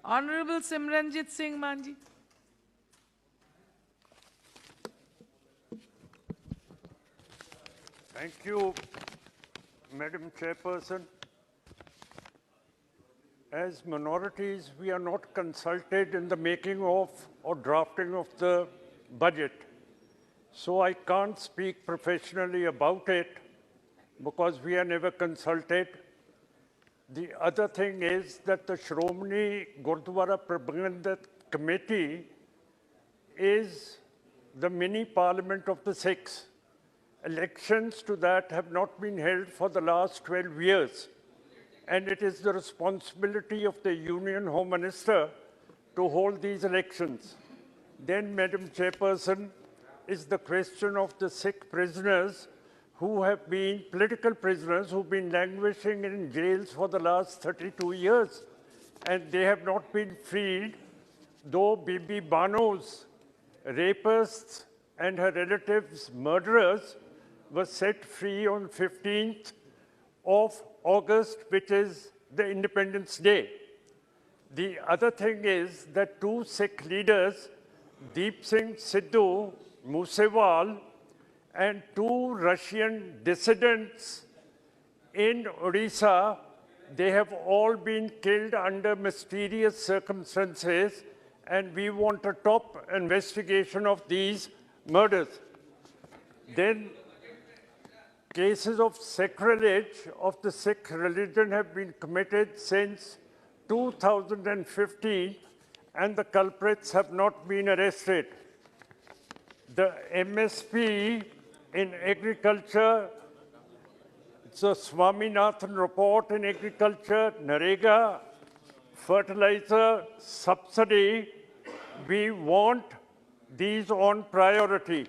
Honorable Simranjit Singh Mann ji. Thank you, Madam Chairperson. As minorities, we are not consulted in the making of or drafting of the budget. So I can't speak professionally about it because we are never consulted. The other thing is that the Shromani Gurdwara Prabandhak Committee is the mini parliament of the Sikhs. Elections to that have not been held for the last 12 years. And it is the responsibility of the Union Home Minister to hold these elections. Then, Madam Chairperson, is the question of the Sikh prisoners who have been political prisoners who've been languishing in jails for the last 32 years. And they have not been freed, though Bibi Bano's rapists and her relatives' murderers were set free on 15th of August, which is the Independence Day. The other thing is that two Sikh leaders, Deep Singh Sidhu Moosewal, and two Russian dissidents in Odisha, they have all been killed under mysterious circumstances, and we want a top investigation of these murders. Then cases of sacrilege of the Sikh religion have been committed since 2015, and the culprits have not been arrested. The MSP in agriculture, it's a Swaminathan report in agriculture, Narega, fertilizer subsidy, we want these on priority.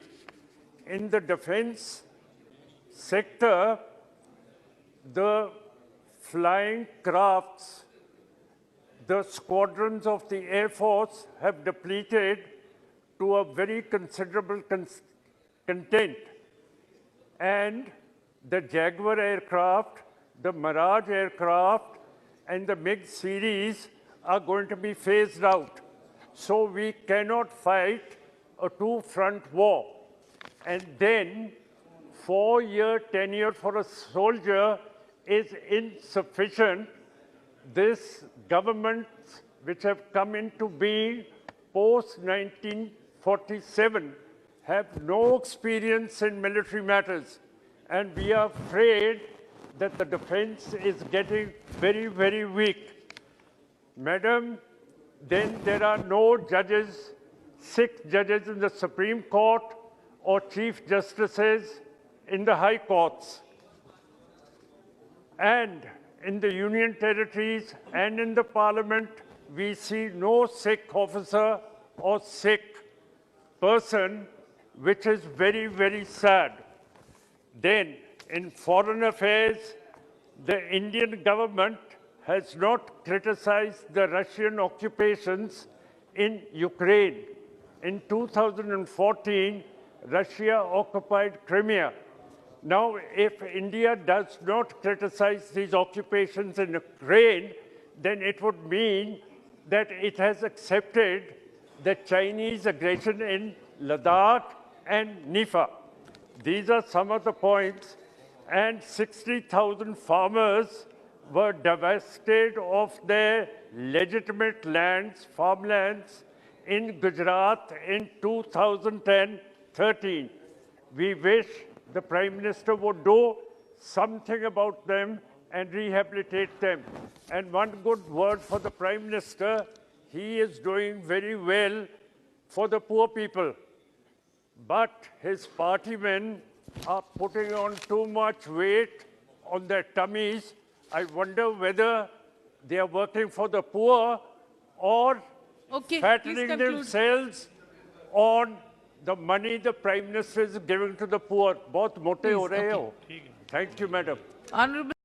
In the defense sector, the flying crafts, the squadrons of the Air Force have depleted to a very considerable content. And the Jaguar aircraft, the Mirage aircraft, and the MiG series are going to be phased out. So we cannot fight a two-front war. And then 4-year tenure for a soldier is insufficient. This government, which have come into being post-1947, have no experience in military matters. And we are afraid that the defense is getting very, very weak. Madam, then there are no judges, 6 judges in the Supreme Court or Chief Justices in the High Courts. And in the Union Territories and in the Parliament, we see no Sikh officer or Sikh person, which is very, very sad. Then, in foreign affairs, the Indian government has not criticized the Russian occupations in Ukraine. In 2014, Russia occupied Crimea. Now, if India does not criticize these occupations in Ukraine, then it would mean that it has accepted the Chinese aggression in Ladakh and Nifa. These are some of the points. And 60,000 farmers were divested of their legitimate lands, farmlands, in Gujarat in 2013. We wish the Prime Minister would do something about them and rehabilitate them. And one good word for the Prime Minister, he is doing very well for the poor people. But his party men are putting on too much weight on their tummies. I wonder whether they are working for the poor or fattening themselves on the money the Prime Minister is giving to the poor. Both mote ho rahe ho. Thank you, Madam. Honorable